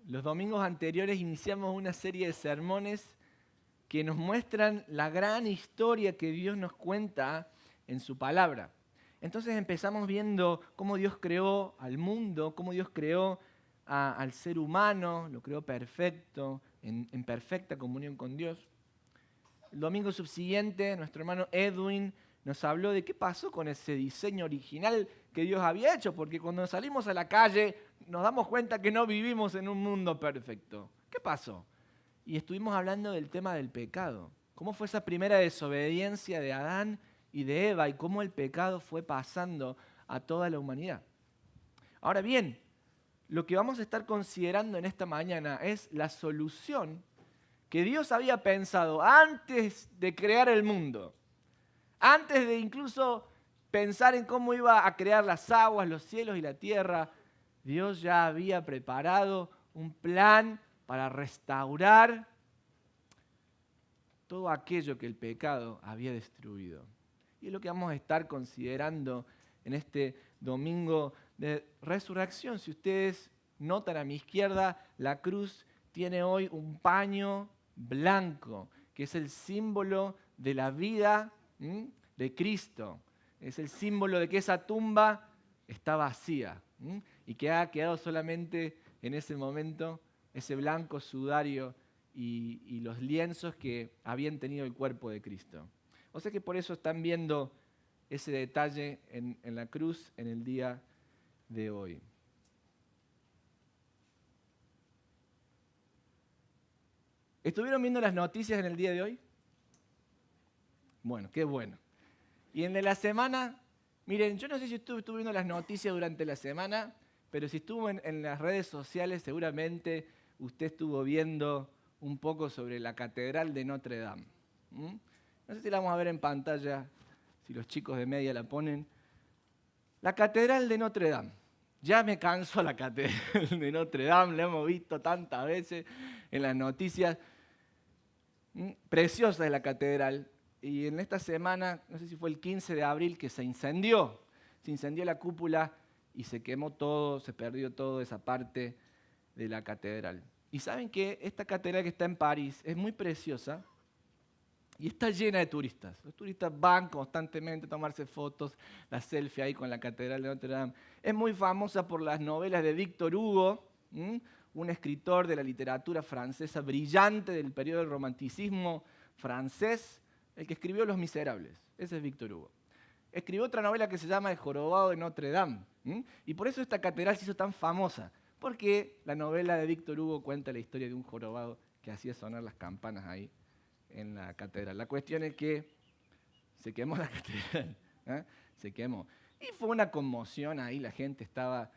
Los domingos anteriores iniciamos una serie de sermones que nos muestran la gran historia que Dios nos cuenta en su palabra. Entonces empezamos viendo cómo Dios creó al mundo, cómo Dios creó al ser humano, lo creó perfecto, en perfecta comunión con Dios. El domingo subsiguiente, nuestro hermano Edwin nos habló de qué pasó con ese diseño original que Dios había hecho, porque cuando salimos a la calle nos damos cuenta que no vivimos en un mundo perfecto. ¿Qué pasó? Y estuvimos hablando del tema del pecado. ¿Cómo fue esa primera desobediencia de Adán y de Eva y cómo el pecado fue pasando a toda la humanidad? Ahora bien, lo que vamos a estar considerando en esta mañana es la solución que Dios había pensado antes de crear el mundo. Antes de incluso pensar en cómo iba a crear las aguas, los cielos y la tierra, Dios ya había preparado un plan para restaurar todo aquello que el pecado había destruido. Y es lo que vamos a estar considerando en este domingo de resurrección. Si ustedes notan a mi izquierda, la cruz tiene hoy un paño blanco, que es el símbolo de la vida de Cristo. Es el símbolo de que esa tumba está vacía y que ha quedado solamente en ese momento ese blanco sudario y los lienzos que habían tenido el cuerpo de Cristo. O sea que por eso están viendo ese detalle en la cruz en el día de hoy. ¿Estuvieron viendo las noticias en el día de hoy? Bueno, qué bueno. Y en de la semana, miren, yo no sé si estuvo viendo las noticias durante la semana, pero si estuvo en las redes sociales, seguramente usted estuvo viendo un poco sobre la Catedral de Notre Dame. No sé si la vamos a ver en pantalla, si los chicos de media la ponen. La Catedral de Notre Dame. Ya me canso la Catedral de Notre Dame, la hemos visto tantas veces en las noticias. Preciosa es la catedral. Y en esta semana, no sé si fue el 15 de abril, que se incendió la cúpula y se quemó todo, se perdió toda esa parte de la catedral. Y saben que esta catedral que está en París es muy preciosa y está llena de turistas. Los turistas van constantemente a tomarse fotos, la selfie ahí con la catedral de Notre Dame. Es muy famosa por las novelas de Víctor Hugo, un escritor de la literatura francesa brillante del periodo del romanticismo francés, el que escribió Los Miserables. Ese es Víctor Hugo. Escribió otra novela que se llama El jorobado de Notre Dame. Y por eso esta catedral se hizo tan famosa, porque la novela de Víctor Hugo cuenta la historia de un jorobado que hacía sonar las campanas ahí en la catedral. La cuestión es que se quemó la catedral, se quemó. Y fue una conmoción ahí, la gente estaba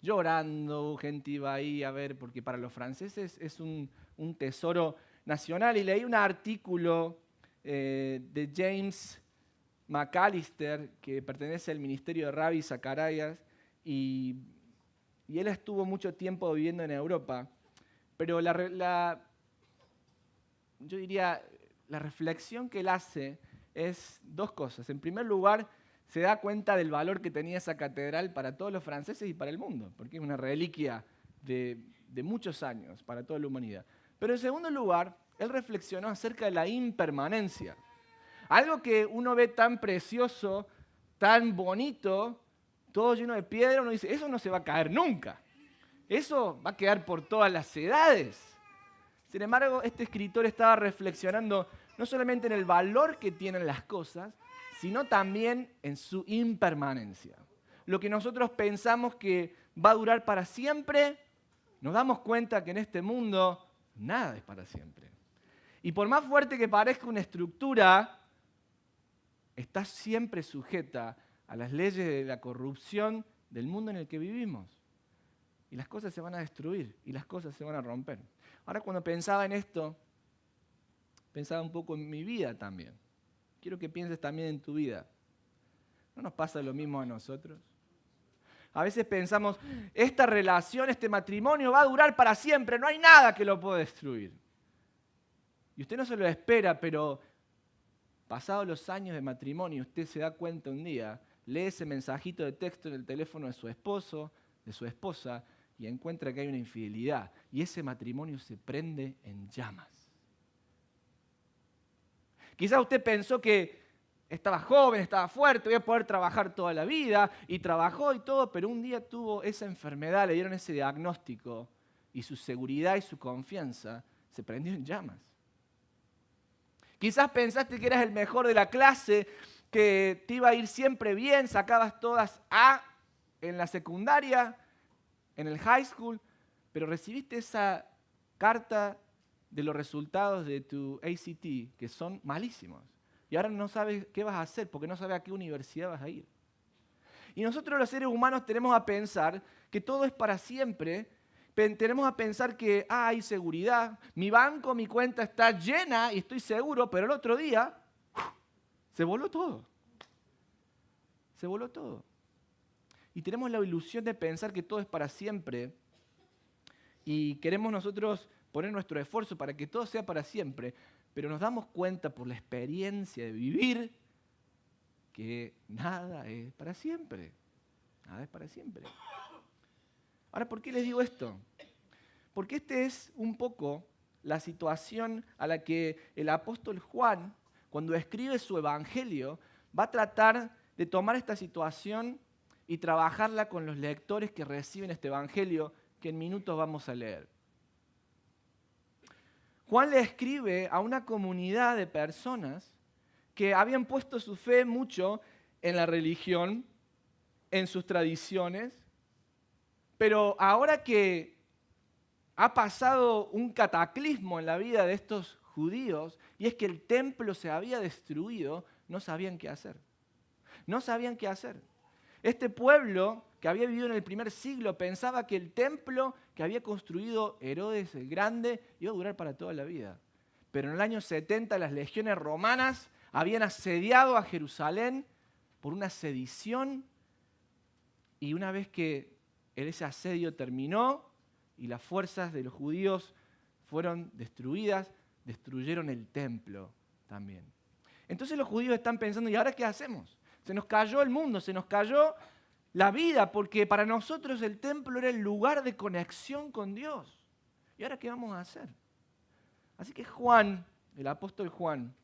llorando, gente iba ahí a ver, porque para los franceses es un tesoro nacional. Y leí un artículo de James McAllister, que pertenece al ministerio de Ravi Zacharias, y él estuvo mucho tiempo viviendo en Europa, pero yo diría, la reflexión que él hace es dos cosas. En primer lugar, se da cuenta del valor que tenía esa catedral para todos los franceses y para el mundo, porque es una reliquia de muchos años para toda la humanidad. Pero en segundo lugar, él reflexionó acerca de la impermanencia. Algo que uno ve tan precioso, tan bonito, todo lleno de piedra, uno dice, eso no se va a caer nunca. Eso va a quedar por todas las edades. Sin embargo, este escritor estaba reflexionando no solamente en el valor que tienen las cosas, sino también en su impermanencia. Lo que nosotros pensamos que va a durar para siempre, nos damos cuenta que en este mundo nada es para siempre. Y por más fuerte que parezca una estructura, está siempre sujeta a las leyes de la corrupción del mundo en el que vivimos. Y las cosas se van a destruir y las cosas se van a romper. Ahora, cuando pensaba en esto, pensaba un poco en mi vida también. Quiero que pienses también en tu vida. ¿No nos pasa lo mismo a nosotros? A veces pensamos, esta relación, este matrimonio va a durar para siempre, no hay nada que lo pueda destruir. Y usted no se lo espera, pero pasados los años de matrimonio, usted se da cuenta un día, lee ese mensajito de texto en el teléfono de su esposo, de su esposa, y encuentra que hay una infidelidad y ese matrimonio se prende en llamas. Quizás usted pensó que estaba joven, estaba fuerte, voy a poder trabajar toda la vida y trabajó y todo, pero un día tuvo esa enfermedad, le dieron ese diagnóstico y su seguridad y su confianza se prendió en llamas. Quizás pensaste que eras el mejor de la clase, que te iba a ir siempre bien, sacabas todas A en la secundaria, en el high school, pero recibiste esa carta de los resultados de tu ACT, que son malísimos. Y ahora no sabes qué vas a hacer, porque no sabes a qué universidad vas a ir. Y nosotros los seres humanos tenemos a pensar que todo es para siempre. Tenemos a pensar que hay seguridad, mi banco, mi cuenta está llena y estoy seguro, pero el otro día se voló todo. Se voló todo. Y tenemos la ilusión de pensar que todo es para siempre y queremos nosotros poner nuestro esfuerzo para que todo sea para siempre, pero nos damos cuenta por la experiencia de vivir que nada es para siempre. Nada es para siempre. Ahora, ¿por qué les digo esto? Porque este es un poco la situación a la que el apóstol Juan, cuando escribe su evangelio, va a tratar de tomar esta situación y trabajarla con los lectores que reciben este evangelio que en minutos vamos a leer. Juan le escribe a una comunidad de personas que habían puesto su fe mucho en la religión, en sus tradiciones, pero ahora que ha pasado un cataclismo en la vida de estos judíos, y es que el templo se había destruido, no sabían qué hacer. No sabían qué hacer. Este pueblo que había vivido en el primer siglo pensaba que el templo que había construido Herodes el Grande iba a durar para toda la vida. Pero en el año 70 las legiones romanas habían asediado a Jerusalén por una sedición y una vez que ese asedio terminó y las fuerzas de los judíos fueron destruidas, destruyeron el templo también. Entonces los judíos están pensando, ¿y ahora qué hacemos? Se nos cayó el mundo, se nos cayó la vida, porque para nosotros el templo era el lugar de conexión con Dios. ¿Y ahora qué vamos a hacer? Así que Juan, el apóstol Juan,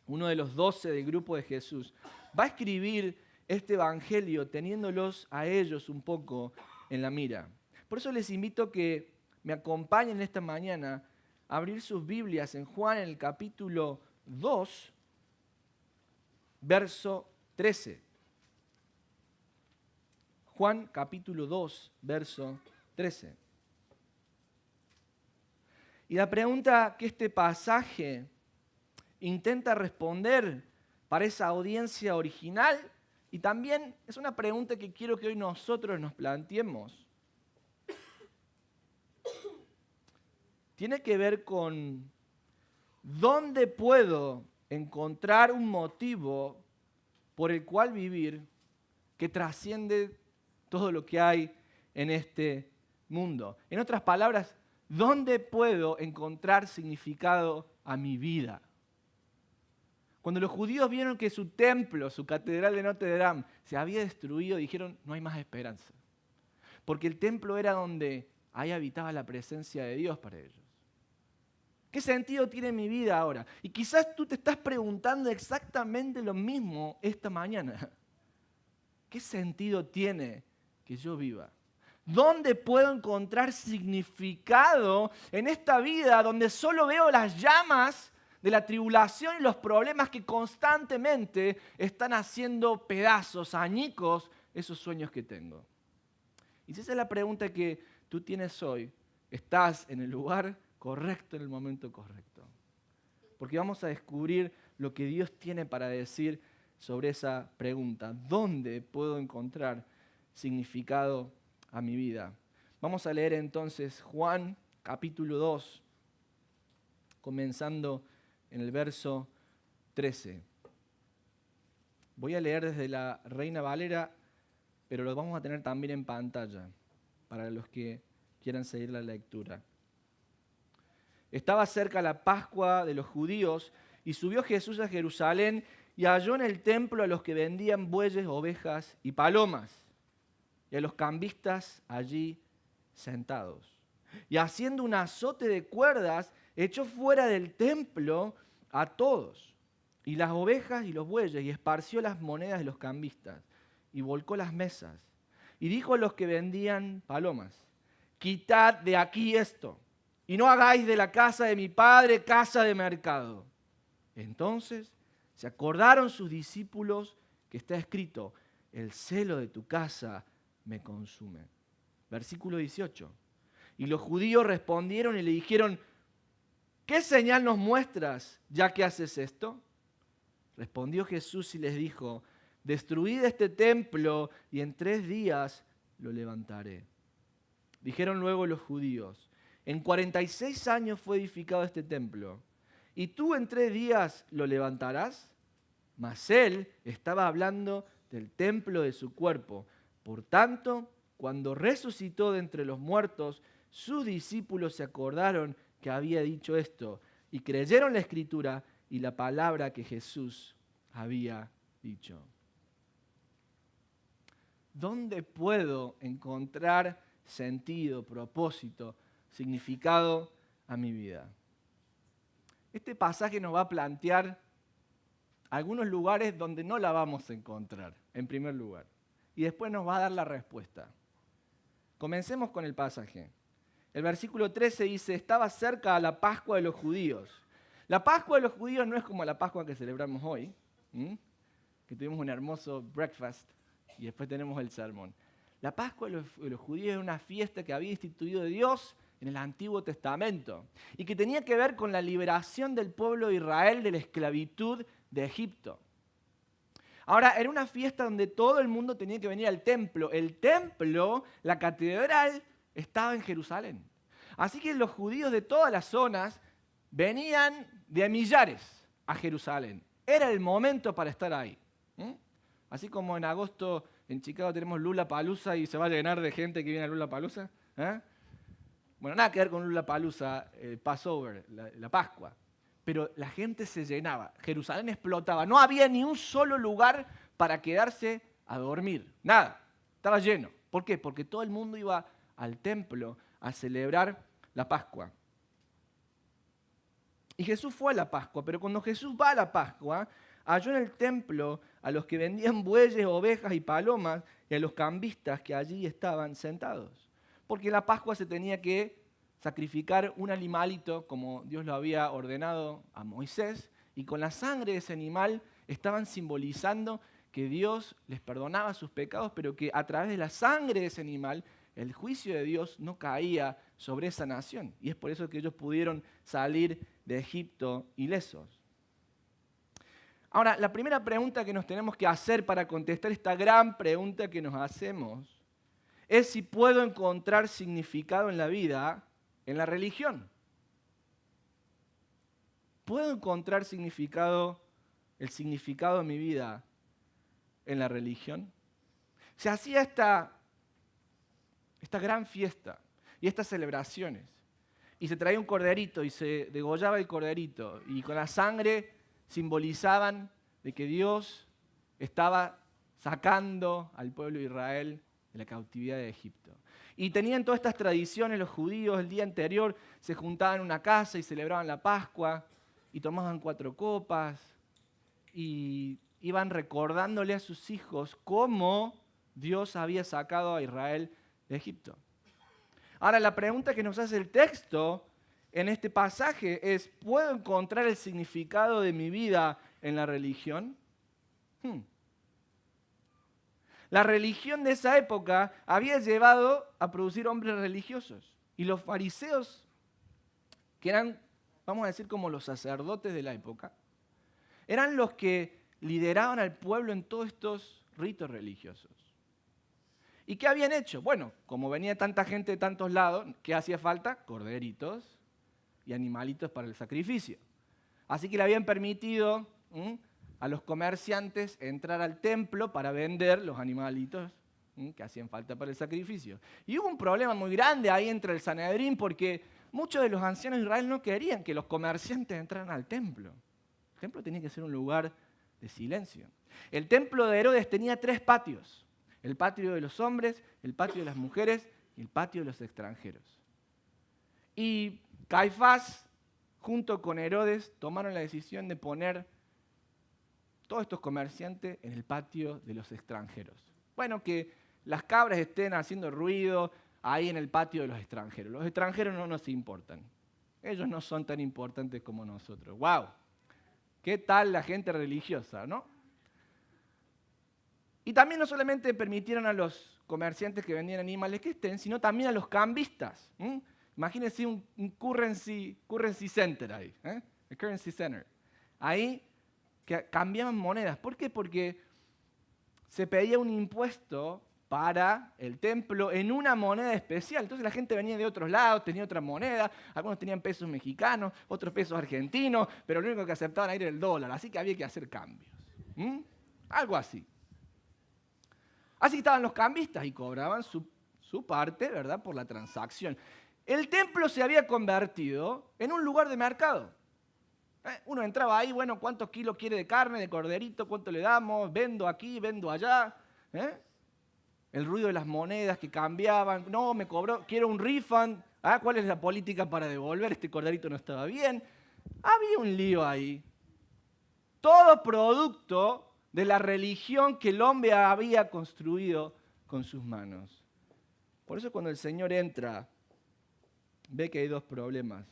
uno de los 12 del grupo de Jesús, va a escribir este evangelio teniéndolos a ellos un poco en la mira. Por eso les invito a que me acompañen esta mañana a abrir sus Biblias en Juan en el capítulo 2, verso 13. Juan capítulo 2, verso 13. Y la pregunta que este pasaje intenta responder para esa audiencia original, y también es una pregunta que quiero que hoy nosotros nos planteemos, tiene que ver con ¿dónde puedo encontrar un motivo por el cual vivir que trasciende todo lo que hay en este mundo? En otras palabras, ¿dónde puedo encontrar significado a mi vida? Cuando los judíos vieron que su templo, su catedral de Notre Dame, se había destruido, dijeron, no hay más esperanza. Porque el templo era donde ahí habitaba la presencia de Dios para ellos. ¿Qué sentido tiene mi vida ahora? Y quizás tú te estás preguntando exactamente lo mismo esta mañana. ¿Qué sentido tiene que yo viva? ¿Dónde puedo encontrar significado en esta vida donde solo veo las llamas de la tribulación y los problemas que constantemente están haciendo pedazos, añicos, esos sueños que tengo? Y si esa es la pregunta que tú tienes hoy, estás en el lugar correcto en el momento correcto. Porque vamos a descubrir lo que Dios tiene para decir sobre esa pregunta. ¿Dónde puedo encontrar significado a mi vida? Vamos a leer entonces Juan capítulo 2, comenzando en el verso 13. Voy a leer desde la Reina Valera, pero lo vamos a tener también en pantalla para los que quieran seguir la lectura. Estaba cerca la Pascua de los judíos y subió Jesús a Jerusalén y halló en el templo a los que vendían bueyes, ovejas y palomas y a los cambistas allí sentados. Y haciendo un azote de cuerdas, echó fuera del templo a todos, y las ovejas y los bueyes, y esparció las monedas de los cambistas, y volcó las mesas. Y dijo a los que vendían palomas: quitad de aquí esto, y no hagáis de la casa de mi padre casa de mercado. Entonces se acordaron sus discípulos que está escrito: el celo de tu casa me consume. Versículo 18. Y los judíos respondieron y le dijeron: ¿qué señal nos muestras ya que haces esto? Respondió Jesús y les dijo: destruid este templo y en 3 días lo levantaré. Dijeron luego los judíos: en 46 años fue edificado este templo, ¿y tú en 3 días lo levantarás? Mas él estaba hablando del templo de su cuerpo. Por tanto, cuando resucitó de entre los muertos, sus discípulos se acordaron que había dicho esto y creyeron la escritura y la palabra que Jesús había dicho. ¿Dónde puedo encontrar sentido, propósito, significado a mi vida? Este pasaje nos va a plantear algunos lugares donde no la vamos a encontrar, en primer lugar. Y después nos va a dar la respuesta. Comencemos con el pasaje. El versículo 13 dice: estaba cerca a la Pascua de los judíos. La Pascua de los judíos no es como la Pascua que celebramos hoy, que tuvimos un hermoso breakfast y después tenemos el sermón. La Pascua de los judíos era una fiesta que había instituido Dios en el Antiguo Testamento y que tenía que ver con la liberación del pueblo de Israel de la esclavitud de Egipto. Ahora, era una fiesta donde todo el mundo tenía que venir al templo. El templo, la catedral, estaba en Jerusalén. Así que los judíos de todas las zonas venían de millares a Jerusalén. Era el momento para estar ahí. Así como en agosto en Chicago tenemos Lollapalooza y se va a llenar de gente que viene a Lollapalooza. Bueno, nada que ver con Lollapalooza, Passover, la Pascua. Pero la gente se llenaba, Jerusalén explotaba. No había ni un solo lugar para quedarse a dormir. Nada, estaba lleno. ¿Por qué? Porque todo el mundo iba al templo a celebrar la Pascua. Y Jesús fue a la Pascua, pero cuando Jesús va a la Pascua, halló en el templo a los que vendían bueyes, ovejas y palomas y a los cambistas que allí estaban sentados. Porque en la Pascua se tenía que sacrificar un animalito como Dios lo había ordenado a Moisés, y con la sangre de ese animal estaban simbolizando que Dios les perdonaba sus pecados, pero que a través de la sangre de ese animal el juicio de Dios no caía sobre esa nación. Y es por eso que ellos pudieron salir de Egipto ilesos. Ahora, la primera pregunta que nos tenemos que hacer para contestar esta gran pregunta que nos hacemos es si puedo encontrar significado en la vida en la religión. ¿Puedo encontrar el significado de mi vida en la religión? Se hacía esta gran fiesta y estas celebraciones. Y se traía un corderito y se degollaba el corderito. Y con la sangre simbolizaban de que Dios estaba sacando al pueblo de Israel de la cautividad de Egipto. Y tenían todas estas tradiciones los judíos. El día anterior se juntaban en una casa y celebraban la Pascua y tomaban 4 copas y iban recordándole a sus hijos cómo Dios había sacado a Israel de Egipto. Ahora, la pregunta que nos hace el texto en este pasaje es: ¿puedo encontrar el significado de mi vida en la religión? La religión de esa época había llevado a producir hombres religiosos. Y los fariseos, que eran, vamos a decir, como los sacerdotes de la época, eran los que lideraban al pueblo en todos estos ritos religiosos. ¿Y qué habían hecho? Bueno, como venía tanta gente de tantos lados, ¿qué hacía falta? Corderitos y animalitos para el sacrificio. Así que le habían permitido a los comerciantes entrar al templo para vender los animalitos que hacían falta para el sacrificio. Y hubo un problema muy grande ahí entre el Sanedrín, porque muchos de los ancianos de Israel no querían que los comerciantes entraran al templo. El templo tenía que ser un lugar de silencio. El templo de Herodes tenía 3 patios: el patio de los hombres, el patio de las mujeres el patio de los extranjeros. Y Caifás, junto con Herodes, tomaron la decisión de poner todos estos comerciantes en el patio de los extranjeros. Bueno, que las cabras estén haciendo ruido ahí en el patio de los extranjeros. Los extranjeros no nos importan. Ellos no son tan importantes como nosotros. ¡Wow! ¿Qué tal la gente religiosa, no? Y también no solamente permitieron a los comerciantes que vendían animales que estén, sino también a los cambistas. Imagínense un currency center ahí, el currency center. Ahí que cambiaban monedas. ¿Por qué? Porque se pedía un impuesto para el templo en una moneda especial. Entonces la gente venía de otros lados, tenía otra moneda, algunos tenían pesos mexicanos, otros pesos argentinos, pero lo único que aceptaban ahí era el dólar, así que había que hacer cambios. Algo así. Así estaban los cambistas y cobraban su parte, ¿verdad?, por la transacción. El templo se había convertido en un lugar de mercado. Uno entraba ahí, bueno, ¿cuántos kilos quiere de carne, de corderito? ¿Cuánto le damos? Vendo aquí, vendo allá. El ruido de las monedas que cambiaban. No, me cobró, quiero un refund. ¿Cuál es la política para devolver? Este corderito no estaba bien. Había un lío ahí. Todo producto de la religión que el hombre había construido con sus manos. Por eso cuando el Señor entra, ve que hay dos problemas.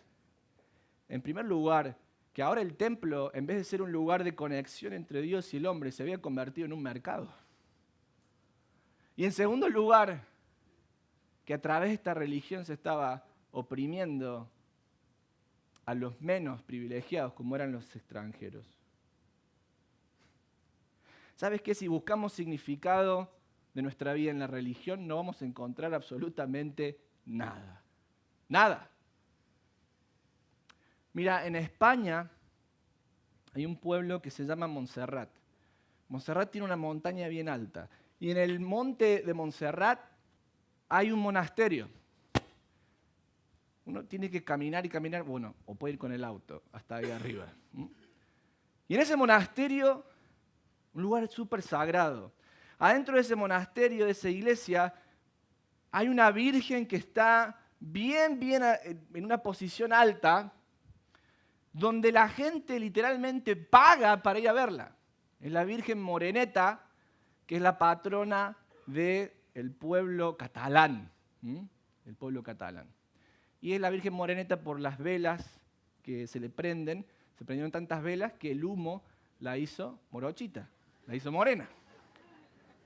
En primer lugar, que ahora el templo, en vez de ser un lugar de conexión entre Dios y el hombre, se había convertido en un mercado. Y en segundo lugar, que a través de esta religión se estaba oprimiendo a los menos privilegiados, como eran los extranjeros. ¿Sabes qué? Si buscamos significado de nuestra vida en la religión, no vamos a encontrar absolutamente nada. Nada. Mira, en España hay un pueblo que se llama Montserrat. Montserrat tiene una montaña bien alta. Y en el monte de Montserrat hay un monasterio. Uno tiene que caminar y caminar, bueno, o puede ir con el auto hasta ahí arriba. Y en ese monasterio, un lugar súper sagrado. Adentro de ese monasterio, de esa iglesia, hay una virgen que está bien en una posición alta, donde la gente literalmente paga para ir a verla. Es la Virgen Moreneta, que es la patrona del pueblo catalán. El pueblo catalán. Y es la Virgen Moreneta por las velas que se le prenden. Se prendieron tantas velas que el humo la hizo morochita, la hizo morena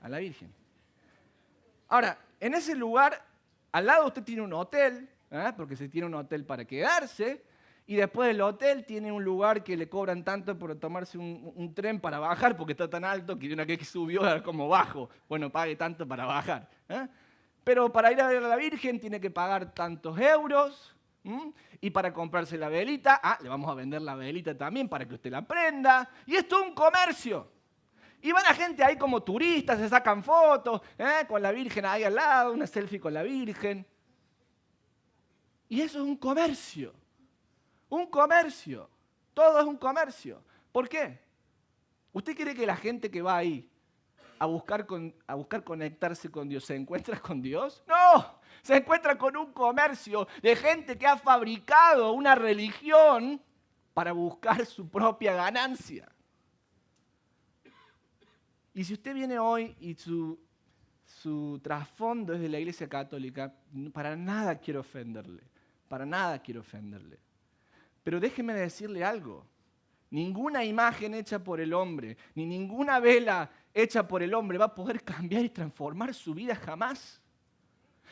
a la Virgen. Ahora, en ese lugar, al lado usted tiene un hotel, porque se tiene un hotel para quedarse, y después del hotel tiene un lugar que le cobran tanto por tomarse un tren para bajar, porque está tan alto que una vez que subió era como bajo. Bueno, pague tanto para bajar. Pero para ir a ver a la Virgen tiene que pagar tantos euros, y para comprarse la velita, le vamos a vender la velita también para que usted la prenda. Y esto es un comercio. Y va la gente ahí como turistas, se sacan fotos, con la Virgen ahí al lado, una selfie con la Virgen. Y eso es un comercio. Un comercio. Todo es un comercio. ¿Por qué? ¿Usted cree que la gente que va ahí a buscar conectarse con Dios se encuentra con Dios? ¡No! Se encuentra con un comercio de gente que ha fabricado una religión para buscar su propia ganancia. Y si usted viene hoy y su trasfondo es de la Iglesia Católica, para nada quiero ofenderle. Para nada quiero ofenderle. Pero déjeme decirle algo. Ninguna imagen hecha por el hombre, ni ninguna vela hecha por el hombre va a poder cambiar y transformar su vida jamás.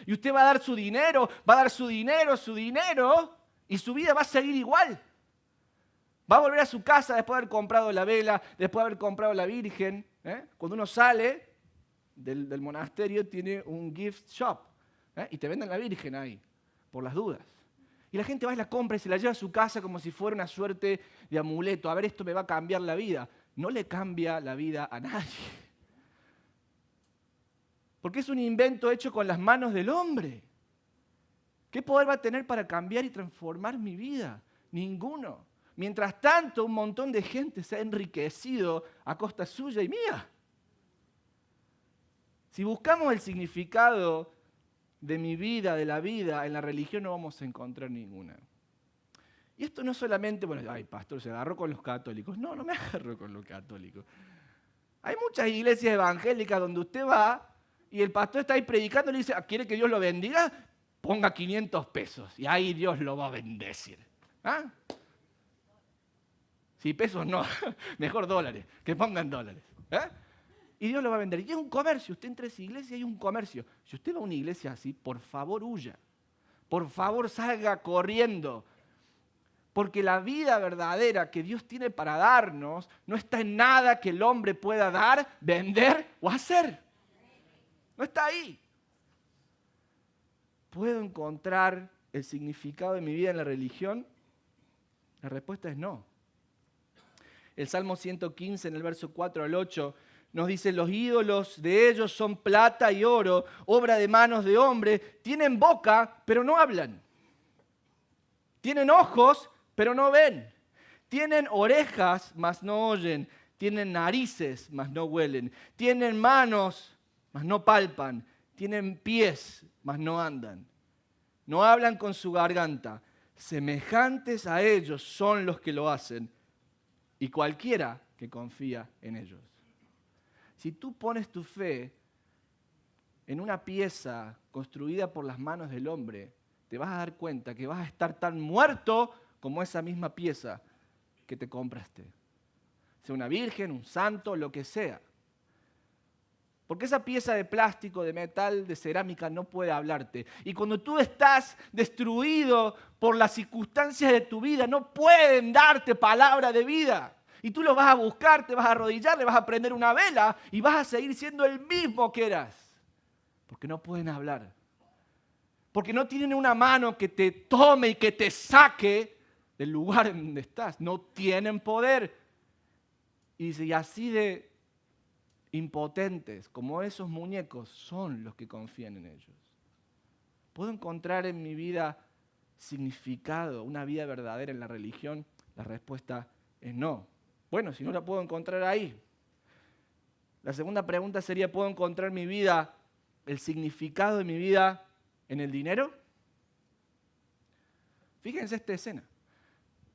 Y usted va a dar su dinero, y su vida va a seguir igual. Va a volver a su casa después de haber comprado la vela, después de haber comprado la Virgen. Cuando uno sale del monasterio tiene un gift shop, y te venden la Virgen ahí, por las dudas. Y la gente va y la compra y se la lleva a su casa como si fuera una suerte de amuleto. A ver, esto me va a cambiar la vida. No le cambia la vida a nadie. Porque es un invento hecho con las manos del hombre. ¿Qué poder va a tener para cambiar y transformar mi vida? Ninguno. Mientras tanto, un montón de gente se ha enriquecido a costa suya y mía. Si buscamos el significado de mi vida, de la vida, en la religión no vamos a encontrar ninguna. Y esto no es solamente, bueno, ay, pastor, se agarró con los católicos. No, no me agarro con los católicos. Hay muchas iglesias evangélicas donde usted va y el pastor está ahí predicando y le dice, ¿quiere que Dios lo bendiga? Ponga 500 pesos y ahí Dios lo va a bendecir. ¿Ah? Sí, pesos no, mejor dólares, que pongan dólares. ¿Eh? Y Dios lo va a vender. Y es un comercio, usted entra a esa iglesia y hay un comercio. Si usted va a una iglesia así, por favor huya. Por favor salga corriendo. Porque la vida verdadera que Dios tiene para darnos no está en nada que el hombre pueda dar, vender o hacer. No está ahí. ¿Puedo encontrar el significado de mi vida en la religión? La respuesta es no. El Salmo 115, en el verso 4 al 8, nos dice, los ídolos de ellos son plata y oro, obra de manos de hombre, tienen boca, pero no hablan. Tienen ojos, pero no ven. Tienen orejas, mas no oyen. Tienen narices, mas no huelen. Tienen manos, mas no palpan. Tienen pies, mas no andan. No hablan con su garganta. Semejantes a ellos son los que lo hacen. Y cualquiera que confía en ellos. Si tú pones tu fe en una pieza construida por las manos del hombre, te vas a dar cuenta que vas a estar tan muerto como esa misma pieza que te compraste. Sea una virgen, un santo, lo que sea. Porque esa pieza de plástico, de metal, de cerámica no puede hablarte. Y cuando tú estás destruido por las circunstancias de tu vida, no pueden darte palabra de vida. Y tú lo vas a buscar, te vas a arrodillar, le vas a prender una vela y vas a seguir siendo el mismo que eras. Porque no pueden hablar. Porque no tienen una mano que te tome y que te saque del lugar en donde estás. No tienen poder. Y dice, y así de impotentes como esos muñecos son los que confían en ellos. ¿Puedo encontrar en mi vida significado, una vida verdadera en la religión? La respuesta es no. Bueno, si no la puedo encontrar ahí. La segunda pregunta sería, ¿puedo encontrar mi vida, el significado de mi vida en el dinero? Fíjense esta escena.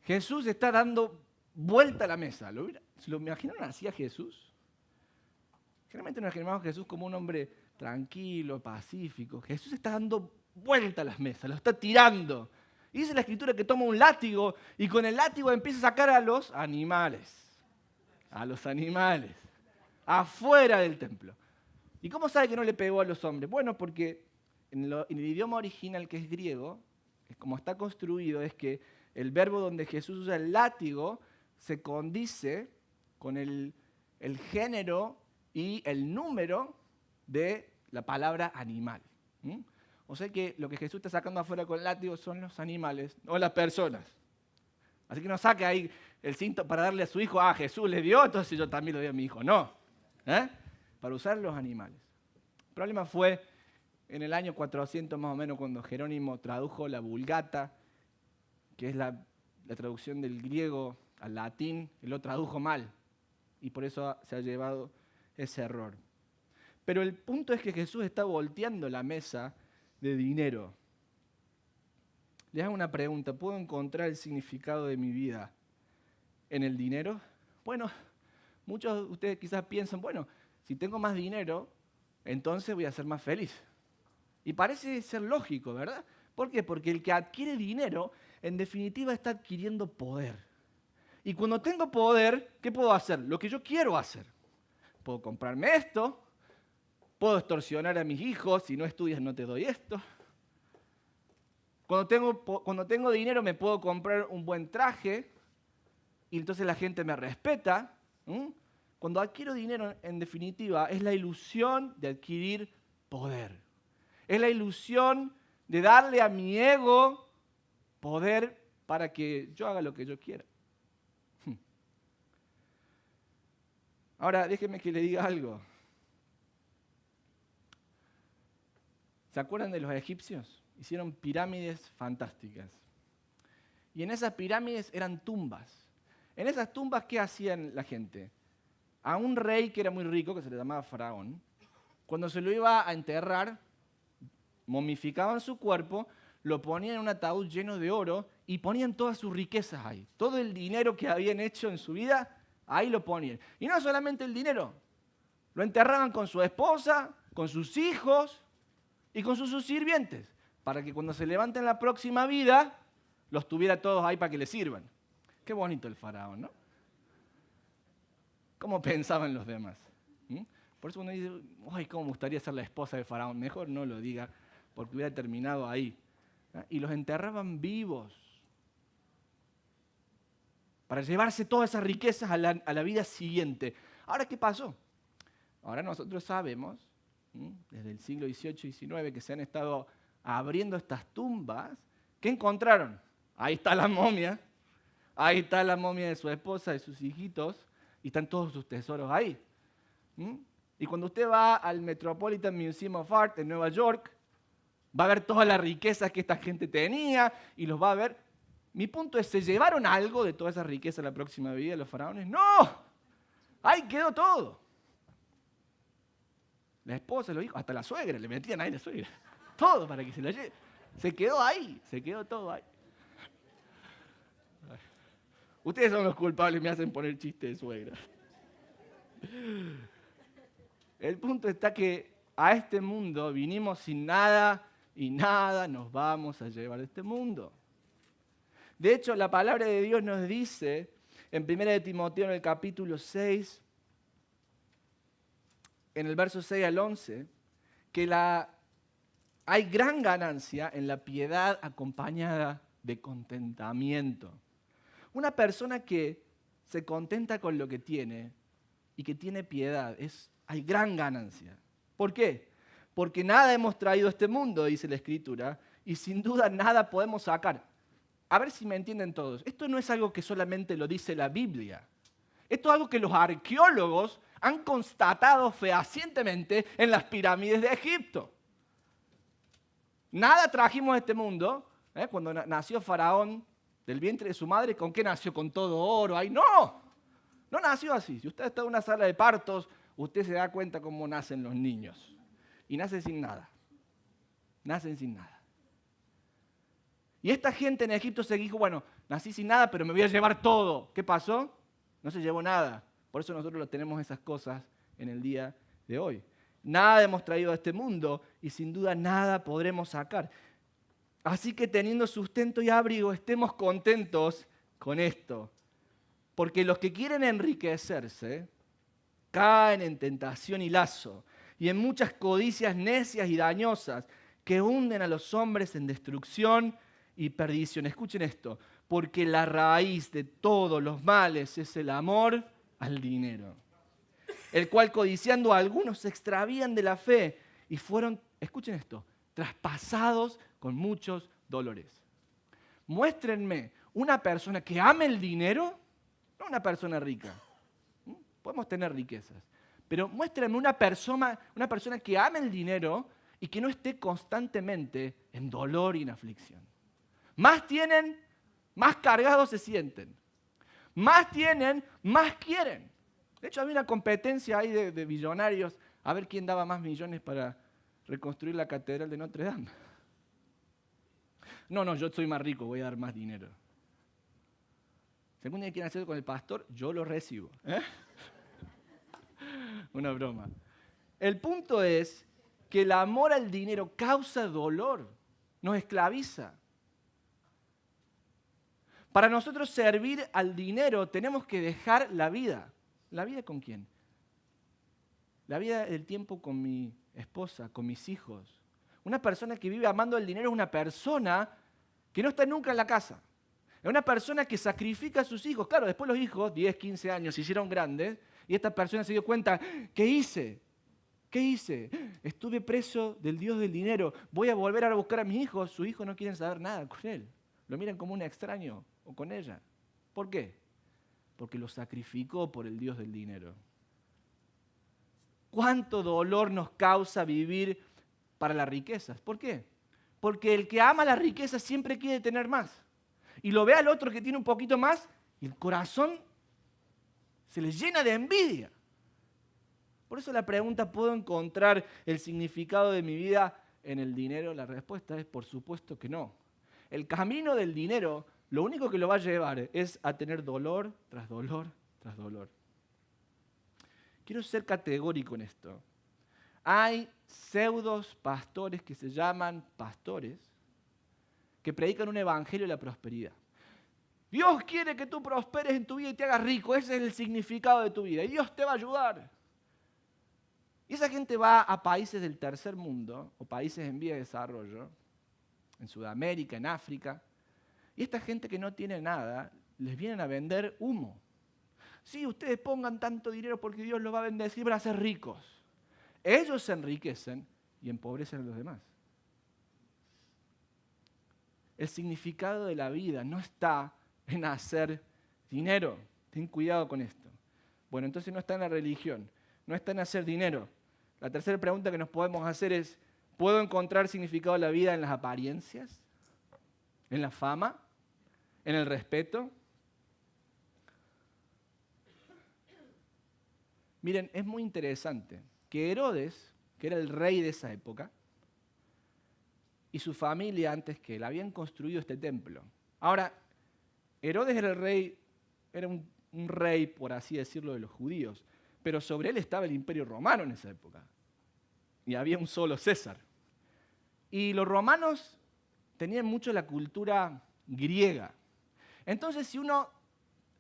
Jesús está dando vuelta a la mesa. ¿Se lo imaginaron así a Jesús? Generalmente nos imaginamos a Jesús como un hombre tranquilo, pacífico. Jesús está dando vuelta a las mesas, lo está tirando. Y dice la Escritura que toma un látigo y con el látigo empieza a sacar a los animales. A los animales. Afuera del templo. ¿Y cómo sabe que no le pegó a los hombres? Bueno, porque en el idioma original, que es griego, como está construido, es que el verbo donde Jesús usa el látigo se condice con el género y el número de la palabra animal. O sea que lo que Jesús está sacando afuera con el látigo son los animales, no las personas. Así que no saque ahí el cinto para darle a su hijo, Jesús le dio, entonces yo también le doy a mi hijo. No, para usar los animales. El problema fue en el año 400 más o menos cuando Jerónimo tradujo la Vulgata, que es la traducción del griego al latín, y lo tradujo mal. Y por eso se ha llevado ese error. Pero el punto es que Jesús está volteando la mesa de dinero. Les hago una pregunta, ¿puedo encontrar el significado de mi vida en el dinero? Bueno, muchos de ustedes quizás piensan, bueno, si tengo más dinero, entonces voy a ser más feliz. Y parece ser lógico, ¿verdad? ¿Por qué? Porque el que adquiere dinero, en definitiva, está adquiriendo poder. Y cuando tengo poder, ¿qué puedo hacer? Lo que yo quiero hacer. Puedo comprarme esto, puedo extorsionar a mis hijos, si no estudias no te doy esto. Cuando tengo dinero me puedo comprar un buen traje y entonces la gente me respeta. Cuando adquiero dinero, en definitiva, es la ilusión de adquirir poder. Es la ilusión de darle a mi ego poder para que yo haga lo que yo quiera. Ahora, déjeme que le diga algo. ¿Se acuerdan de los egipcios? Hicieron pirámides fantásticas. Y en esas pirámides eran tumbas. En esas tumbas, ¿qué hacían la gente? A un rey que era muy rico, que se le llamaba faraón, cuando se lo iba a enterrar, momificaban su cuerpo, lo ponían en un ataúd lleno de oro y ponían todas sus riquezas ahí. Todo el dinero que habían hecho en su vida, ahí lo ponían. Y no solamente el dinero, lo enterraban con su esposa, con sus hijos y con sus sirvientes, para que cuando se levanten la próxima vida, los tuviera todos ahí para que le sirvan. Qué bonito el faraón, ¿no? ¿Cómo pensaban los demás? Por eso uno dice, ay, cómo me gustaría ser la esposa de faraón. Mejor no lo diga, porque hubiera terminado ahí. Y los enterraban vivos para llevarse todas esas riquezas a la vida siguiente. Ahora, ¿qué pasó? Ahora nosotros sabemos, desde el siglo XVIII y XIX, que se han estado abriendo estas tumbas, ¿qué encontraron? Ahí está la momia de su esposa, de sus hijitos, y están todos sus tesoros ahí. Y cuando usted va al Metropolitan Museum of Art en Nueva York, va a ver todas las riquezas que esta gente tenía y los va a ver. Mi punto es, ¿se llevaron algo de toda esa riqueza a la próxima vida los faraones? ¡No! Ahí quedó todo. La esposa, los hijos, hasta la suegra, le metían ahí la suegra. Todo para que se lo lleve. Se quedó ahí, se quedó todo ahí. Ustedes son los culpables, me hacen poner chistes de suegra. El punto está que a este mundo vinimos sin nada y nada nos vamos a llevar de este mundo. De hecho, la palabra de Dios nos dice en 1 de Timoteo, en el capítulo 6, en el verso 6 al 11, que hay gran ganancia en la piedad acompañada de contentamiento. Una persona que se contenta con lo que tiene y que tiene piedad, hay gran ganancia. ¿Por qué? Porque nada hemos traído a este mundo, dice la Escritura, y sin duda nada podemos sacar. A ver si me entienden todos. Esto no es algo que solamente lo dice la Biblia. Esto es algo que los arqueólogos han constatado fehacientemente en las pirámides de Egipto. Nada trajimos a este mundo. Cuando nació Faraón del vientre de su madre, ¿con qué nació? Con todo oro. ¡Ay, no! No nació así. Si usted está en una sala de partos, usted se da cuenta cómo nacen los niños. Y nacen sin nada. Nacen sin nada. Y esta gente en Egipto se dijo, bueno, nací sin nada, pero me voy a llevar todo. ¿Qué pasó? No se llevó nada. Por eso nosotros tenemos esas cosas en el día de hoy. Nada hemos traído a este mundo y sin duda nada podremos sacar. Así que teniendo sustento y abrigo, estemos contentos con esto. Porque los que quieren enriquecerse caen en tentación y lazo y en muchas codicias necias y dañosas que hunden a los hombres en destrucción y perdición. Escuchen esto, porque la raíz de todos los males es el amor al dinero, el cual codiciando a algunos se extravían de la fe y fueron, escuchen esto, traspasados con muchos dolores. Muéstrenme una persona que ame el dinero, no una persona rica. Podemos tener riquezas, pero muéstrenme una persona que ame el dinero y que no esté constantemente en dolor y en aflicción. Más tienen, más cargados se sienten. Más tienen, más quieren. De hecho, había una competencia ahí de billonarios a ver quién daba más millones para reconstruir la catedral de Notre Dame. No, yo soy más rico, voy a dar más dinero. Si algún día quieren hacerlo con el pastor, yo lo recibo. Una broma. El punto es que el amor al dinero causa dolor, nos esclaviza. Para nosotros servir al dinero tenemos que dejar la vida. ¿La vida con quién? La vida del tiempo con mi esposa, con mis hijos. Una persona que vive amando el dinero es una persona que no está nunca en la casa. Es una persona que sacrifica a sus hijos. Claro, después los hijos, 10, 15 años, se hicieron grandes y esta persona se dio cuenta, ¿qué hice? ¿Qué hice? Estuve preso del Dios del dinero. Voy a volver a buscar a mis hijos. Sus hijos no quieren saber nada con él. Lo miran como un extraño o con ella. ¿Por qué? Porque lo sacrificó por el Dios del dinero. ¿Cuánto dolor nos causa vivir para las riquezas? ¿Por qué? Porque el que ama las riquezas siempre quiere tener más. Y lo ve al otro que tiene un poquito más y el corazón se le llena de envidia. Por eso la pregunta, ¿puedo encontrar el significado de mi vida en el dinero? La respuesta es por supuesto que no. El camino del dinero, lo único que lo va a llevar es a tener dolor tras dolor tras dolor. Quiero ser categórico en esto. Hay pseudos pastores que se llaman pastores que predican un evangelio de la prosperidad. Dios quiere que tú prosperes en tu vida y te hagas rico. Ese es el significado de tu vida. Y Dios te va a ayudar. Y esa gente va a países del tercer mundo o países en vía de desarrollo, en Sudamérica, en África. Y esta gente que no tiene nada, les vienen a vender humo. Sí, ustedes pongan tanto dinero porque Dios los va a bendecir para ser ricos. Ellos se enriquecen y empobrecen a los demás. El significado de la vida no está en hacer dinero. Ten cuidado con esto. Bueno, entonces no está en la religión, no está en hacer dinero. La tercera pregunta que nos podemos hacer es, ¿puedo encontrar significado de la vida en las apariencias? ¿En la fama? ¿En el respeto? Miren, es muy interesante que Herodes, que era el rey de esa época, y su familia antes que él habían construido este templo. Ahora, Herodes era el rey, era un rey, por así decirlo, de los judíos, pero sobre él estaba el Imperio Romano en esa época. Y había un solo César. Y los romanos tenían mucho la cultura griega. Entonces, si uno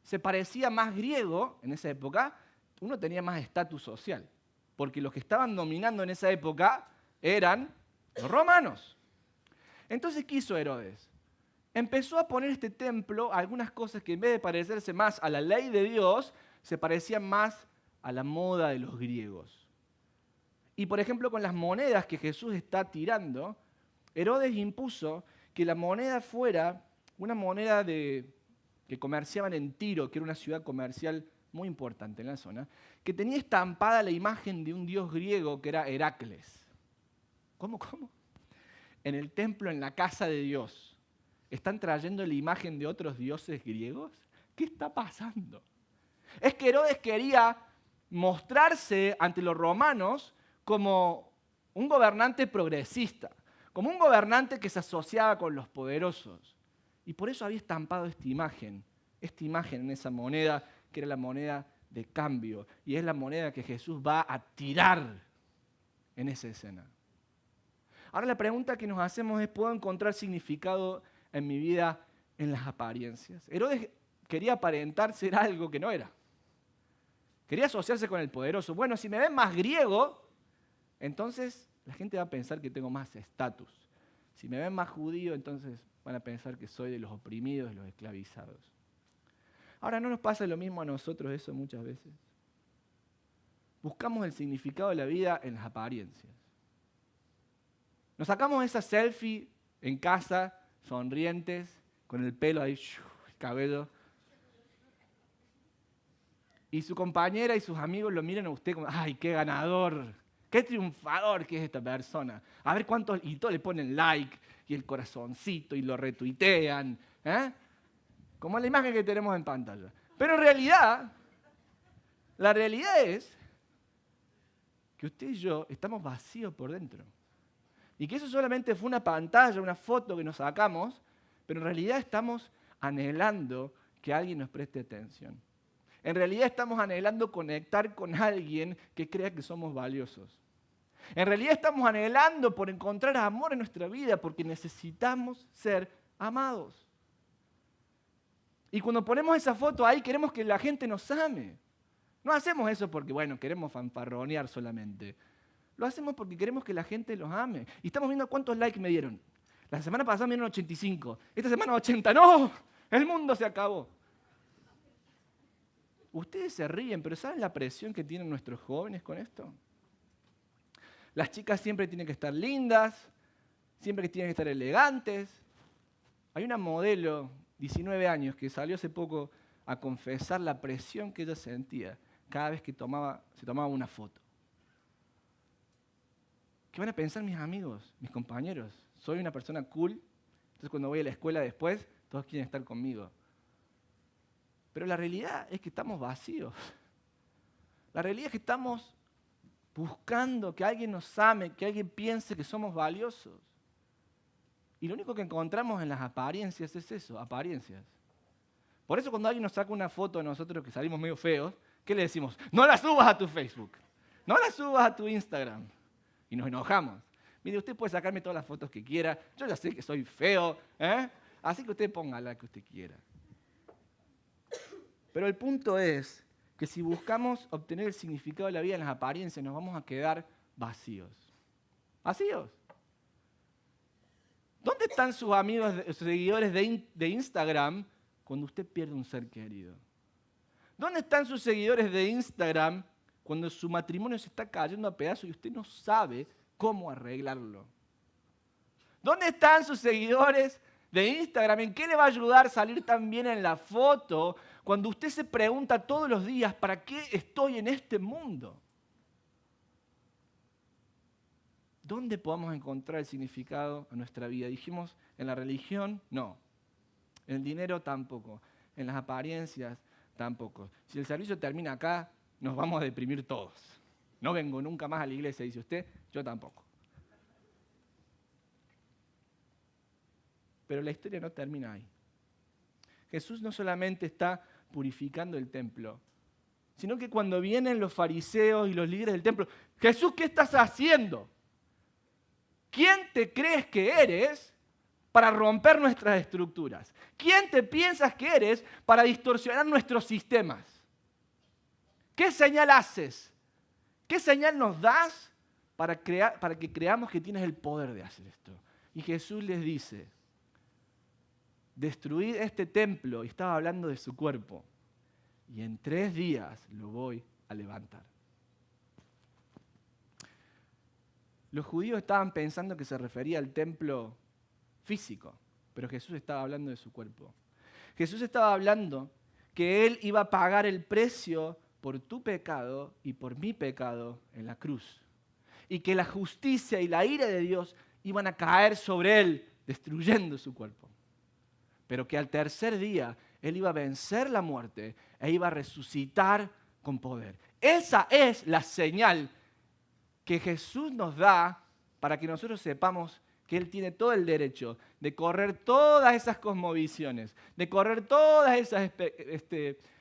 se parecía más griego en esa época, uno tenía más estatus social. Porque los que estaban dominando en esa época eran los romanos. Entonces, ¿qué hizo Herodes? Empezó a poner este templo algunas cosas que en vez de parecerse más a la ley de Dios, se parecían más a la moda de los griegos. Y por ejemplo, con las monedas que Jesús está tirando, Herodes impuso que la moneda fuera una moneda que comerciaban en Tiro, que era una ciudad comercial muy importante en la zona, que tenía estampada la imagen de un dios griego que era Heracles. ¿Cómo? En el templo, en la casa de Dios, ¿están trayendo la imagen de otros dioses griegos? ¿Qué está pasando? Es que Herodes quería mostrarse ante los romanos como un gobernante progresista, como un gobernante que se asociaba con los poderosos. Y por eso había estampado esta imagen en esa moneda, que era la moneda de cambio, y es la moneda que Jesús va a tirar en esa escena. Ahora la pregunta que nos hacemos es, ¿puedo encontrar significado en mi vida en las apariencias? Herodes quería aparentar ser algo que no era. Quería asociarse con el poderoso. Bueno, si me ven más griego, entonces la gente va a pensar que tengo más estatus. Si me ven más judío, entonces van a pensar que soy de los oprimidos, de los esclavizados. Ahora, ¿no nos pasa lo mismo a nosotros eso muchas veces? Buscamos el significado de la vida en las apariencias. Nos sacamos esa selfie en casa, sonrientes, con el pelo ahí, el cabello. Y su compañera y sus amigos lo miran a usted como, ¡ay, qué ganador! ¡Qué triunfador que es esta persona! A ver cuántos, y todos le ponen like, y el corazoncito, y lo retuitean. Como la imagen que tenemos en pantalla. Pero en realidad, la realidad es que usted y yo estamos vacíos por dentro. Y que eso solamente fue una pantalla, una foto que nos sacamos, pero en realidad estamos anhelando que alguien nos preste atención. En realidad estamos anhelando conectar con alguien que crea que somos valiosos. En realidad estamos anhelando por encontrar amor en nuestra vida porque necesitamos ser amados. Y cuando ponemos esa foto ahí queremos que la gente nos ame. No hacemos eso porque, bueno, queremos fanfarronear solamente. Lo hacemos porque queremos que la gente los ame. Y estamos viendo cuántos likes me dieron. La semana pasada me dieron 85. Esta semana 80. ¡No! El mundo se acabó. Ustedes se ríen, pero ¿saben la presión que tienen nuestros jóvenes con esto? Las chicas siempre tienen que estar lindas, siempre que tienen que estar elegantes. Hay una modelo, 19 años, que salió hace poco a confesar la presión que ella sentía cada vez que se tomaba una foto. ¿Qué van a pensar mis amigos, mis compañeros? Soy una persona cool, entonces cuando voy a la escuela después, todos quieren estar conmigo. Pero la realidad es que estamos vacíos. La realidad es que estamos buscando que alguien nos ame, que alguien piense que somos valiosos. Y lo único que encontramos en las apariencias es eso, apariencias. Por eso cuando alguien nos saca una foto de nosotros que salimos medio feos, ¿qué le decimos? No la subas a tu Facebook, no la subas a tu Instagram. Y nos enojamos. Mire, usted puede sacarme todas las fotos que quiera, yo ya sé que soy feo, así que usted ponga la que usted quiera. Pero el punto es que si buscamos obtener el significado de la vida en las apariencias, nos vamos a quedar vacíos. Vacíos. ¿Dónde están sus amigos, sus seguidores de Instagram cuando usted pierde un ser querido? ¿Dónde están sus seguidores de Instagram cuando su matrimonio se está cayendo a pedazos y usted no sabe cómo arreglarlo? ¿Dónde están sus seguidores de Instagram? ¿En qué le va a ayudar a salir tan bien en la foto cuando usted se pregunta todos los días, ¿para qué estoy en este mundo? ¿Dónde podemos encontrar el significado a nuestra vida? Dijimos, en la religión, no. En el dinero, tampoco. En las apariencias, tampoco. Si el servicio termina acá, nos vamos a deprimir todos. No vengo nunca más a la iglesia, dice usted, yo tampoco. Pero la historia no termina ahí. Jesús no solamente está purificando el templo, sino que cuando vienen los fariseos y los líderes del templo, Jesús, ¿qué estás haciendo? ¿Quién te crees que eres para romper nuestras estructuras? ¿Quién te piensas que eres para distorsionar nuestros sistemas? ¿Qué señal haces? ¿Qué señal nos das para que creamos que tienes el poder de hacer esto? Y Jesús les dice, destruid este templo, y estaba hablando de su cuerpo, y en 3 días lo voy a levantar. Los judíos estaban pensando que se refería al templo físico, pero Jesús estaba hablando de su cuerpo. Jesús estaba hablando que Él iba a pagar el precio por tu pecado y por mi pecado en la cruz. Y que la justicia y la ira de Dios iban a caer sobre Él, destruyendo su cuerpo. Pero que al tercer día Él iba a vencer la muerte e iba a resucitar con poder. Esa es la señal que Jesús nos da para que nosotros sepamos que Él tiene todo el derecho de correr todas esas cosmovisiones, de correr todas esas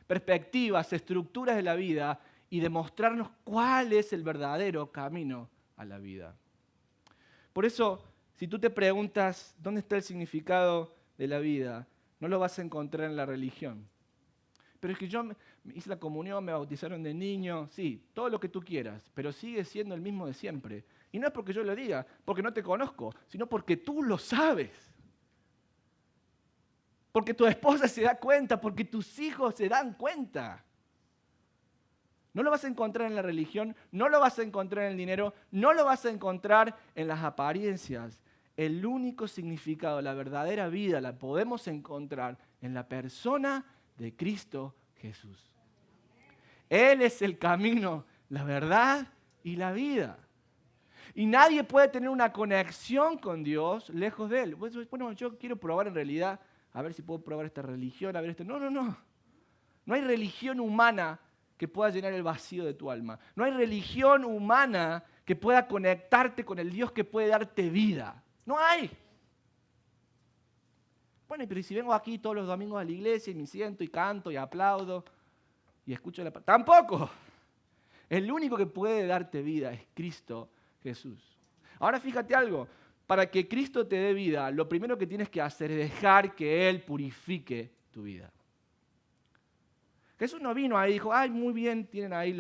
perspectivas, estructuras de la vida y de mostrarnos cuál es el verdadero camino a la vida. Por eso, si tú te preguntas dónde está el significado de la vida, no lo vas a encontrar en la religión. Pero es que yo hice la comunión, me bautizaron de niño, sí, todo lo que tú quieras, pero sigue siendo el mismo de siempre. Y no es porque yo lo diga, porque no te conozco, sino porque tú lo sabes. Porque tu esposa se da cuenta, porque tus hijos se dan cuenta. No lo vas a encontrar en la religión, no lo vas a encontrar en el dinero, no lo vas a encontrar en las apariencias. El único significado, la verdadera vida, la podemos encontrar en la persona de Cristo Jesús. Él es el camino, la verdad y la vida. Y nadie puede tener una conexión con Dios lejos de Él. Bueno, yo quiero probar en realidad, a ver si puedo probar esta religión, a ver esto. No. No hay religión humana que pueda llenar el vacío de tu alma. No hay religión humana que pueda conectarte con el Dios que puede darte vida. No hay. Bueno, pero si vengo aquí todos los domingos a la iglesia y me siento y canto y aplaudo y escucho la palabra. ¡Tampoco! El único que puede darte vida es Cristo Jesús. Ahora fíjate algo. Para que Cristo te dé vida, lo primero que tienes que hacer es dejar que Él purifique tu vida. Jesús no vino ahí y dijo, ay, muy bien, tienen ahí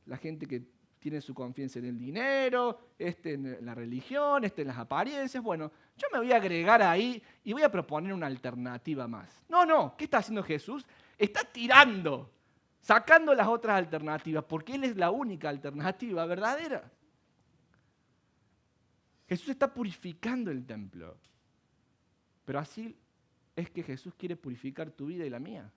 la gente que tiene su confianza en el dinero, en la religión, en las apariencias. Bueno, yo me voy a agregar ahí y voy a proponer una alternativa más. No, ¿qué está haciendo Jesús? Está tirando, sacando las otras alternativas, porque Él es la única alternativa verdadera. Jesús está purificando el templo. Pero así es que Jesús quiere purificar tu vida y la mía.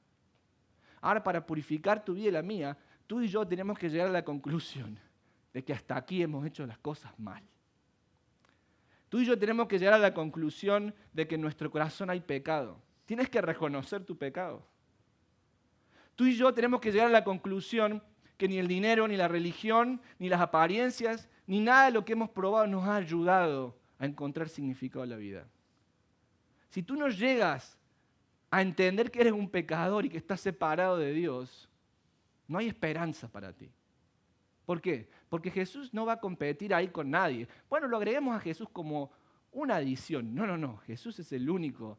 Ahora, para purificar tu vida y la mía, tú y yo tenemos que llegar a la conclusión de que hasta aquí hemos hecho las cosas mal. Tú y yo tenemos que llegar a la conclusión de que en nuestro corazón hay pecado. Tienes que reconocer tu pecado. Tú y yo tenemos que llegar a la conclusión que ni el dinero, ni la religión, ni las apariencias, ni nada de lo que hemos probado nos ha ayudado a encontrar significado en la vida. Si tú no llegas a entender que eres un pecador y que estás separado de Dios, no hay esperanza para ti. ¿Por qué? Porque Jesús no va a competir ahí con nadie. Bueno, lo agreguemos a Jesús como una adición. No. Jesús es el único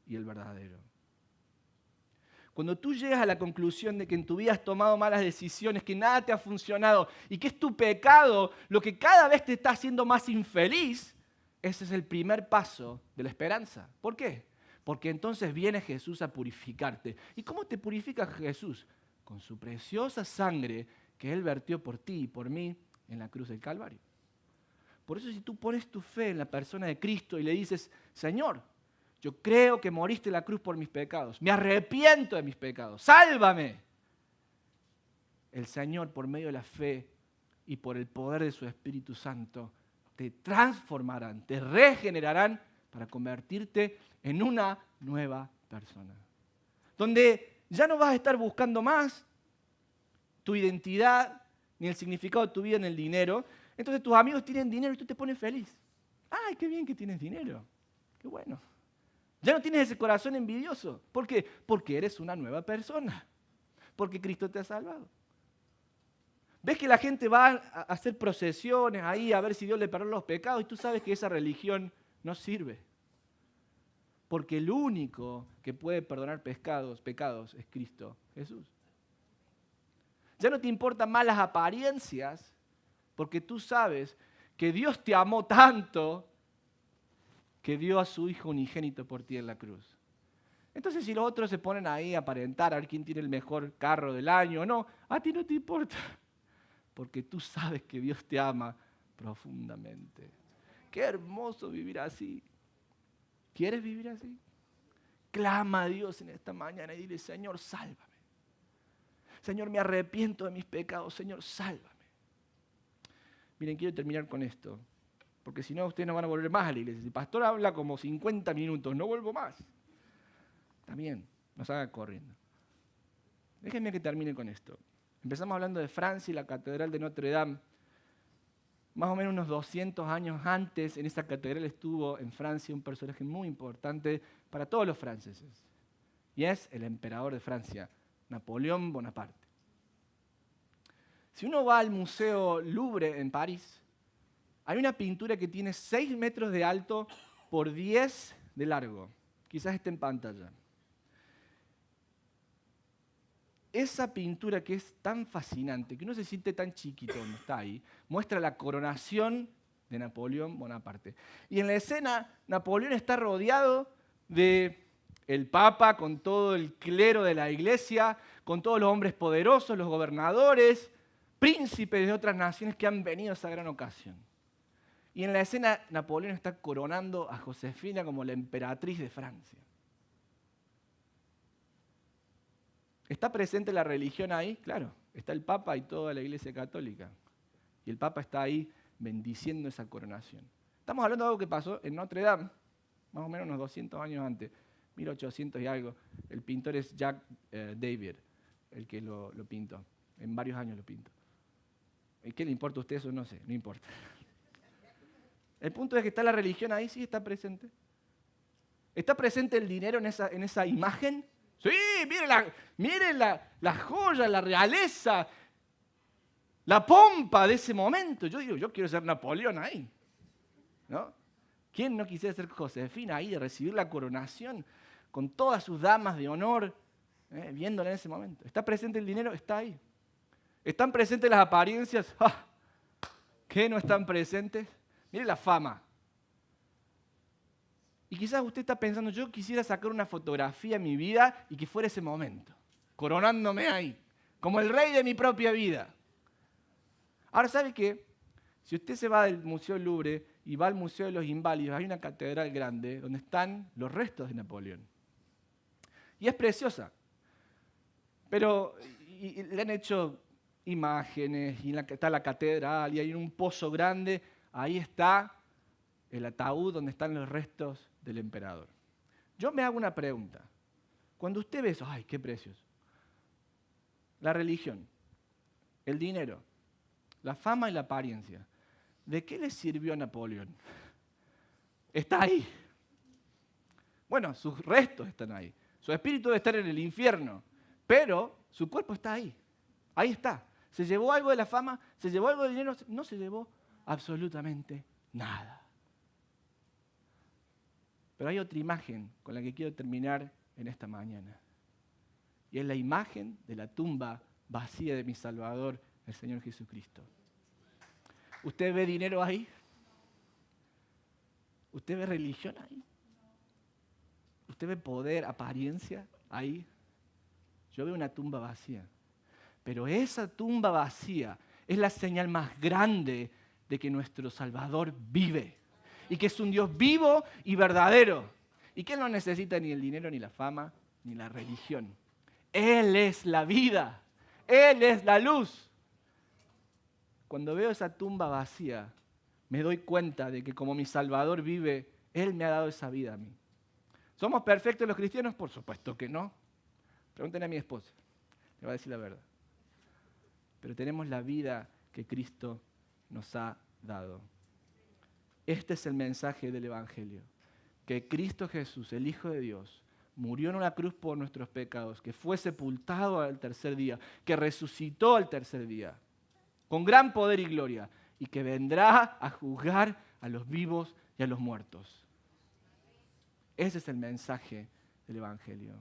y el verdadero. Cuando tú llegas a la conclusión de que en tu vida has tomado malas decisiones, que nada te ha funcionado y que es tu pecado lo que cada vez te está haciendo más infeliz, ese es el primer paso de la esperanza. ¿Por qué? Porque entonces viene Jesús a purificarte. ¿Y cómo te purifica Jesús? Con su preciosa sangre que Él vertió por ti y por mí en la cruz del Calvario. Por eso si tú pones tu fe en la persona de Cristo y le dices, Señor, yo creo que moriste en la cruz por mis pecados, me arrepiento de mis pecados, sálvame. El Señor, por medio de la fe y por el poder de su Espíritu Santo, te transformarán, te regenerarán para convertirte en una nueva persona. Donde ya no vas a estar buscando más tu identidad ni el significado de tu vida en el dinero. Entonces tus amigos tienen dinero y tú te pones feliz. ¡Ay, qué bien que tienes dinero! ¡Qué bueno! Ya no tienes ese corazón envidioso. ¿Por qué? Porque eres una nueva persona. Porque Cristo te ha salvado. ¿Ves que la gente va a hacer procesiones ahí a ver si Dios le perdona los pecados? Y tú sabes que esa religión no sirve. Porque el único que puede perdonar pecados es Cristo Jesús. Ya no te importan más las apariencias, porque tú sabes que Dios te amó tanto que dio a su Hijo unigénito por ti en la cruz. Entonces si los otros se ponen ahí a aparentar a ver quién tiene el mejor carro del año o no, a ti no te importa, porque tú sabes que Dios te ama profundamente. Qué hermoso vivir así. ¿Quieres vivir así? Clama a Dios en esta mañana y dile, Señor, sálvame. Señor, me arrepiento de mis pecados. Señor, sálvame. Miren, quiero terminar con esto, porque si no, ustedes no van a volver más a la iglesia. Si el pastor habla como 50 minutos, no vuelvo más. Está bien, nos haga corriendo. Déjenme que termine con esto. Empezamos hablando de Francia y la Catedral de Notre Dame. Más o menos unos 200 años antes, en esa catedral estuvo en Francia un personaje muy importante para todos los franceses. Y es el emperador de Francia, Napoleón Bonaparte. Si uno va al Museo Louvre en París, hay una pintura que tiene 6 metros de alto por 10 de largo. Quizás esté en pantalla. Esa pintura que es tan fascinante, que uno se siente tan chiquito cuando está ahí, muestra la coronación de Napoleón Bonaparte. Y en la escena, Napoleón está rodeado de el Papa, con todo el clero de la iglesia, con todos los hombres poderosos, los gobernadores, príncipes de otras naciones que han venido a esa gran ocasión. Y en la escena, Napoleón está coronando a Josefina como la emperatriz de Francia. ¿Está presente la religión ahí? Claro, está el Papa y toda la Iglesia Católica. Y el Papa está ahí bendiciendo esa coronación. Estamos hablando de algo que pasó en Notre Dame, más o menos unos 200 años antes, 1800 y algo. El pintor es Jacques David, el que lo pintó. En varios años lo pintó. ¿Qué le importa a usted eso? No sé, no importa. El punto es que está la religión ahí, sí está presente. ¿Está presente el dinero en esa imagen? Sí, miren la joya, la realeza, la pompa de ese momento. Yo digo, yo quiero ser Napoleón ahí, ¿no? ¿Quién no quisiera ser Josefina ahí, de recibir la coronación con todas sus damas de honor, viéndola en ese momento? ¿Está presente el dinero? Está ahí. ¿Están presentes las apariencias? ¡Ah! ¿Qué no están presentes? Mire la fama. Y quizás usted está pensando, yo quisiera sacar una fotografía en mi vida y que fuera ese momento, coronándome ahí, como el rey de mi propia vida. Ahora, ¿sabe qué? Si usted se va del Museo Louvre y va al Museo de los Inválidos, hay una catedral grande donde están los restos de Napoleón. Y es preciosa. Pero y le han hecho imágenes, y está la catedral, y hay un pozo grande, ahí está el ataúd donde están los restos del emperador. Yo me hago una pregunta. Cuando usted ve eso, ¡ay, qué precioso! La religión. el dinero, la fama y la apariencia. ¿De qué le sirvió a Napoleón? Está ahí. Bueno, sus restos están ahí. Su espíritu debe estar en el infierno, pero su cuerpo está ahí. Ahí está. ¿Se llevó algo de la fama? ¿Se llevó algo de dinero? No se llevó absolutamente nada. Pero hay otra imagen con la que quiero terminar en esta mañana. Y es la imagen de la tumba vacía de mi Salvador, el Señor Jesucristo. ¿Usted ve dinero ahí? ¿Usted ve religión ahí? ¿Usted ve poder, apariencia ahí? Yo veo una tumba vacía. Pero esa tumba vacía es la señal más grande de que nuestro Salvador vive. Y que es un Dios vivo y verdadero. Y que Él no necesita ni el dinero, ni la fama, ni la religión. Él es la vida. Él es la luz. Cuando veo esa tumba vacía, me doy cuenta de que como mi Salvador vive, Él me ha dado esa vida a mí. ¿Somos perfectos los cristianos? Por supuesto que no. Pregúntenle a mi esposa. Le va a decir la verdad. Pero tenemos la vida que Cristo nos ha dado. Este es el mensaje del Evangelio. Que Cristo Jesús, el Hijo de Dios, murió en una cruz por nuestros pecados, que fue sepultado al tercer día, que resucitó al tercer día, con gran poder y gloria, y que vendrá a juzgar a los vivos y a los muertos. Ese es el mensaje del Evangelio.